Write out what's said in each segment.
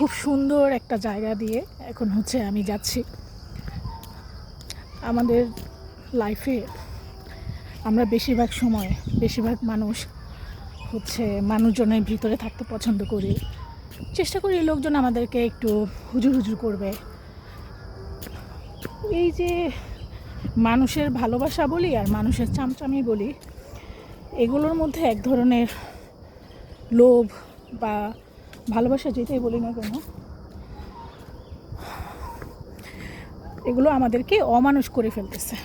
খুব সুন্দর একটা জায়গা দিয়ে এখন আমি যাচ্ছি। আমাদের লাইফে আমরা বেশিরভাগ মানুষ মানুষজনের ভিতরে থাকতে পছন্দ করি, চেষ্টা করি লোকজন আমাদেরকে একটু হুজুর হুজুর করবে। এই যে মানুষের ভালোবাসা বলি আর মানুষের চামচামি বলি, এগুলোর মধ্যে এক ধরনের লোভ বা ভালোবাসা যেটাই বলি না কেন, এগুলো আমাদেরকে অমানুষ করে ফেলতেছে।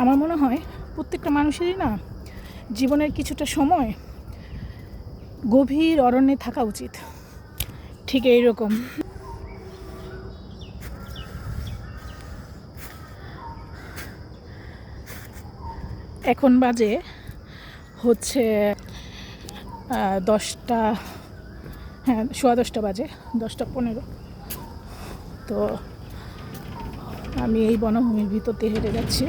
আমার মনে হয় প্রত্যেকটা মানুষেরই না জীবনের কিছুটা সময় গভীর অরণ্যে থাকা উচিত। ঠিক এইরকম এখন বাজে 10টা, হ্যাঁ 10:15 বাজে, 10:15। তো আমি এই বনভূমির ভিতর দিয়ে হেঁটে যাচ্ছি।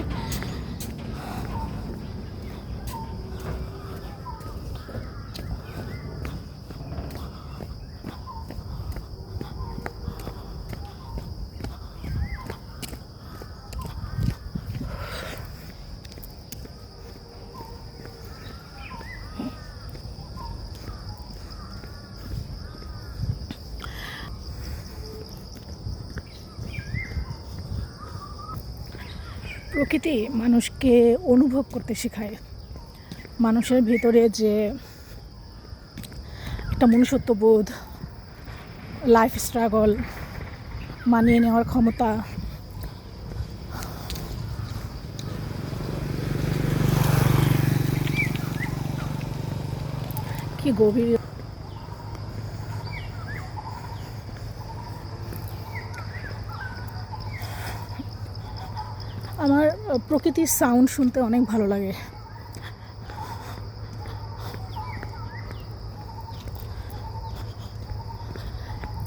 প্রকৃতি মানুষকে অনুভব করতে শেখায়। মানুষের ভিতরে যে একটা মনুষ্যত্ববোধ, লাইফ স্ট্রাগল, মানিয়ে নেওয়ার ক্ষমতা, কি গভীর। আমার প্রকৃতির সাউন্ড শুনতে অনেক ভালো লাগে।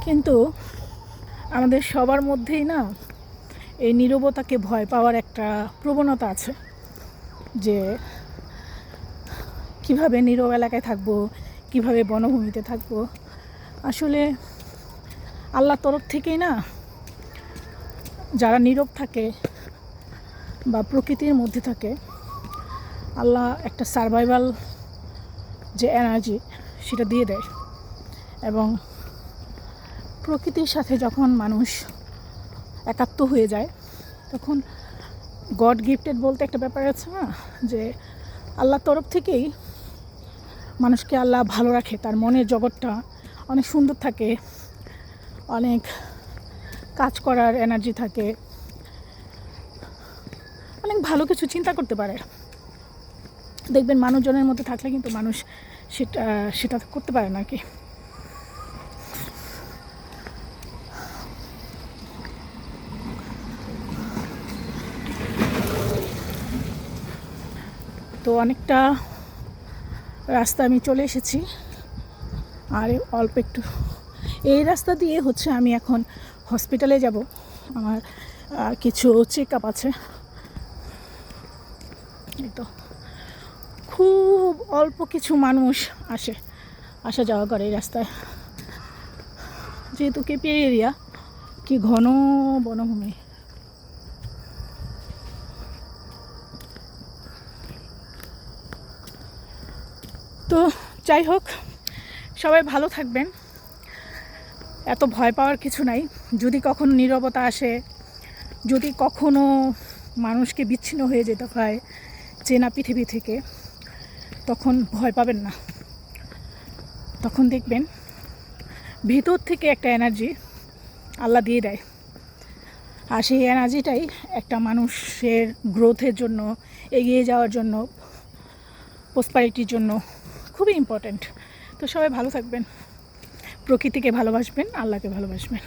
কিন্তু আমাদের সবার মধ্যেই না এই নীরবতাকে ভয় পাওয়ার একটা প্রবণতা আছে, যে কিভাবে নীরব এলাকায় থাকবো, কিভাবে বনভূমিতে থাকবো। আসলে আল্লাহর তরফ থেকেই না যারা নীরব থাকে বা প্রকৃতির মধ্যে থাকে, আল্লাহ একটা সারভাইভাল যে এনার্জি সেটা দিয়ে দেয়। এবং প্রকৃতির সাথে যখন মানুষ একাত্ম হয়ে যায়, তখন গড গিফটেড বলতে একটা ব্যাপার আছে না, যে আল্লাহর তরফ থেকেই মানুষকে আল্লাহ ভালো রাখে, তার মনের জগৎটা অনেক সুন্দর থাকে, অনেক কাজ করার এনার্জি থাকে, অনেক ভালো কিছু চিন্তা করতে পারে। দেখবেন মানুষজনের মধ্যে থাকলে কিন্তু মানুষ সেটা করতে পারে না কি। তো অনেকটা রাস্তা আমি চলে এসেছি, আর অল্প একটু এই রাস্তা দিয়ে আমি এখন হসপিটালে যাব। আমার কিছু চেক আপ আছে। এই তো খুব অল্প কিছু মানুষ আসা যাওয়া করে এই রাস্তায়, যেহেতু কেপি এরিয়া, কি ঘন বনভূমি। তো যাই হোক, সবাই ভালো থাকবেন। এত ভয় পাওয়ার কিছু নাই। যদি কখনো নীরবতা আসে, যদি কখনো মানুষকে বিচ্ছিন্ন হয়ে যেতে হয় চেনা পৃথিবী থেকে, তখন ভয় পাবেন না। তখন দেখবেন ভিতর থেকে একটা এনার্জি আল্লাহ দিয়ে দেয়, আর সেই এনার্জিটাই একটা মানুষের গ্রোথের জন্য, এগিয়ে যাওয়ার জন্য, প্রসপারিটির জন্য খুবই ইম্পর্ট্যান্ট। তো সবাই ভালো থাকবেন, প্রকৃতিকে ভালোবাসবেন, আল্লাহকে ভালোবাসবেন।